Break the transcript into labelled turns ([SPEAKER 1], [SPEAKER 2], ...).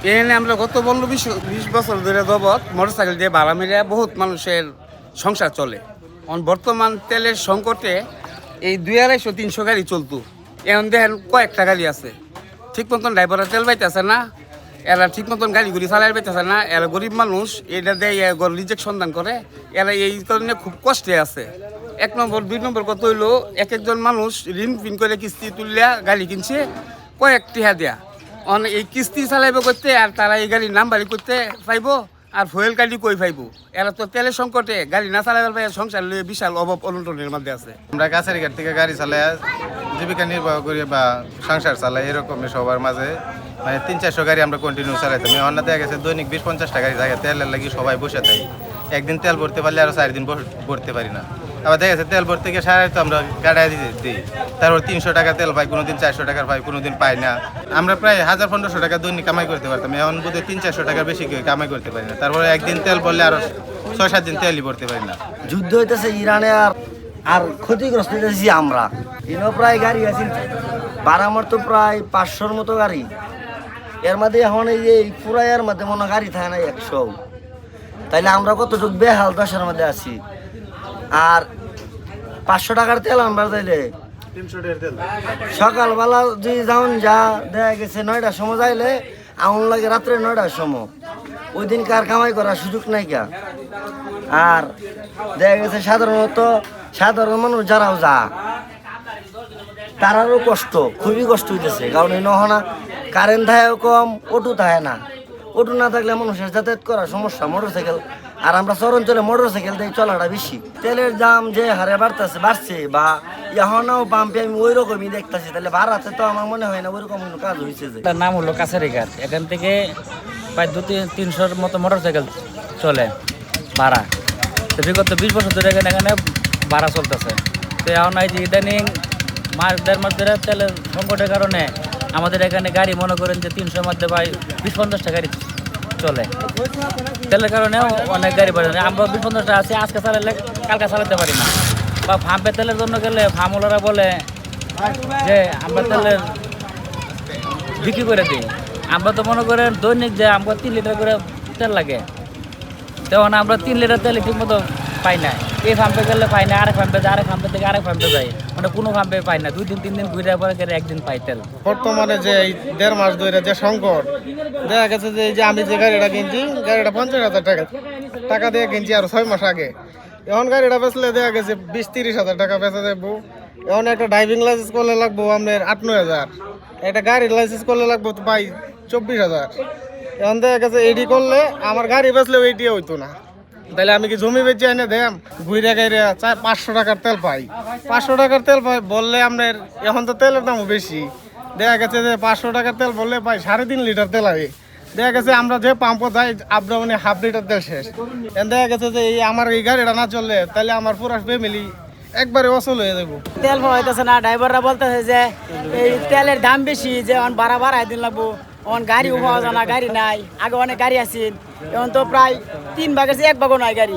[SPEAKER 1] এখানে আমরা গত 15-20 বছর ধরে যাবৎ মোটরসাইকেল দিয়ে ভাড়া মেরে বহুত মানুষের সংসার চলে। বর্তমান তেলের সংকটে এই 200-250-300 গাড়ি চলতো, এখন দেখেন কয়েকটা গাড়ি আছে। ঠিক মতন ড্রাইভাররা তেল পাইতেছে না, এরা ঠিক মতন গাড়িগুড়ি চালাই পাইতেছে না। এরা গরিব মানুষ, এটা দেয় রিজেক্ট সন্ধান করে, এরা এই কারণে খুব কষ্টে আছে। 1 নম্বর 2 নম্বর কত হইলো, এক একজন মানুষ ঋণ ফিন করে কিস্তি তুললে গাড়ি কিনছে কয়েক টিহা দেয়া। এই কিস্তি চালাইব করতে, আর তারা এই গাড়ির নাম্বারি করতে পাইব, আর ফুয়েল গাড়ি কই পাইব। এরা তো তেলের সংকটে গাড়ি না চালাইবার পাই, সংসার লইয়ে বিশাল অভাব অনটনের মধ্যে আছে।
[SPEAKER 2] আমরা কাছের ঘাট থেকে গাড়ি চালাই জীবিকা নির্বাহ করি বা সংসার চালাই, এরকমই সবার মাঝে মানে 300-400 গাড়ি আমরা কন্টিনিউ চালাইতাম। অন্য দেখা গেছে দৈনিক 20-50টা গাড়ি থাকে, তেলের লাগি সবাই বসে থাকি। একদিন তেল ভরতে পারলে আরও 4 দিন ভরতে পারি না। আবার দেখা গেছে তেল ভরতে গিয়ে সারাই তো আমরা গাড়াই দিই, তারপর 300 টাকা তেল পাই, কোনোদিন 400 টাকার পাই, কোনোদিন পাই না। আমরা প্রায় 1000-1500 টাকা দৈনিক কামাই করতে পারতাম, এখন বোধহয় 300-400 টাকার বেশি কামাই করতে পারি না। তারপরে একদিন তেল ভরলে আরও 6-7 দিন তেলই ভরতে পারি না।
[SPEAKER 3] যুদ্ধ হইতেছে ইরানে, আর ক্ষতিগ্রস্ত হইতেছি আমরা। এখানেও প্রায় গাড়ি আছে, বারামার তো প্রায় 500-র মতো গাড়ি। এর মধ্যে এখন এই যে পুরাইয়ের মধ্যে মনে গাড়ি থাকে না 100। তাইলে আমরা কতটুকু বেহাল দশার মধ্যে আছি। আর 500 টাকার তেল আমরা তাইলে সকালবেলা যদি যাওন যা দেখা গেছে 9টার সময় যাইলে আউন লাগে রাত্রে 9টার সময়, ওই দিন কার কামাই করার সুযোগ নাই কা। আর দেখা গেছে সাধারণ মানুষ যারাও যা, তারারও কষ্ট, খুবই কষ্ট হইতেছে। কারণ এই নহনা কারেন্ট থাকে কম, অটো থাকে না। অটো না থাকলে মানুষের যাতায়াত করার সমস্যা। মোটরসাইকেল, আর আমরা চরে মোটরসাইকেল দিয়ে চলাটা বেশি। তেলের দাম যে হারে বাড়ছে বা এখনও পাম্পে আমি ওই রকমই দেখতেছি, তাহলে বাড়াতে তো আমার মনে হয় না ওইরকম কোনো কাজ হয়েছে। যে
[SPEAKER 4] তার নাম হলো কাছারিঘাট, এখান থেকে প্রায় 200-300-র মতো মোটরসাইকেল চলে ভাড়া। তো বিগত 20 বছর ধরে এখানে ভাড়া চলতেছে। তো এখন এই যে ইদানিং দেড় মাস ধরে তেলের সংকটের কারণে আমাদের এখানে গাড়ি মনে করেন যে 300-র মধ্যে প্রায় 20-50টা গাড়ি চলে। তেলের কারণেও অনেক গাড়ি বাড়ে। আমরা 20-50টা আছি, আজকে চালালে কালকে চালাতে পারি না। বা পাম্পে তেলের জন্য গেলে ফার্মওয়ালারা বলে যে আমরা তেলের বিক্রি করে দিই। আমরা তো মনে করেন দৈনিক যে আমরা 3 লিটার করে তেল লাগে, তখন আমরা 3 লিটার তেল ঠিক মতো পাই না। এই পাম্পে গেলে পাই না, আরেক পাম্পে যায়, আরেক পাম্পে থেকে আরেক পাম্পে যাই, মানে কোনো পাম্পে পাই না। 2 দিন 3 দিন ঘুরে পরে গেলে একদিন পাই তেল।
[SPEAKER 5] বর্তমানে যে এই 1.5 মাস ধরে যে সংকট, দেখা গেছে যে এই যে আমি যে গাড়িটা কিনছি, গাড়িটা 50,000 টাকা দিয়ে কিনছি আর 6 মাস আগে। এখন গাড়িটা বেচলে দেখা গেছে 20-30 হাজার টাকা বেচা যাবো। এখন একটা ড্রাইভিং লাইসেন্স করলে লাগবো আপনার 8-9 হাজার, একটা গাড়ির লাইসেন্স করলে লাগবো তো ভাই 24,000। এখন দেখা গেছে এডি করলে আমার গাড়ি বেচলেও এটি হইতো না। তাহলে আমি কি জমি বেচে এনে দেম, ঘুরে গাইরে 500 টাকার তেল পাই। 500 টাকার তেল পাই বললে আপনার এখন তো তেলের দামও বেশি। দেখা গেছে যে 500 টাকার তেল বললে পাই 3.5 লিটার তেল আগে। দেখা গেছে আমরা যে পাম্পে যাই আমরা মানে 1/2 লিটার তেল শেষ। দেখা গেছে যে এই আমার এই গাড়িটা না চললে তাহলে আমার পুরো ফ্যামিলি একবারে অচল হয়ে যাবো।
[SPEAKER 6] তেল হইতেছে না, ড্রাইভাররা বলতেছে যে এই তেলের দাম বেশি, যে ভাড়া বাড়াই দিন লাগবো। এখন গাড়ি পাওয়া যায় না, গাড়ি নাই। আগে অনেক গাড়ি আছে, এখন তো প্রায় 3 ভাগের 1 ভাগও নাই গাড়ি।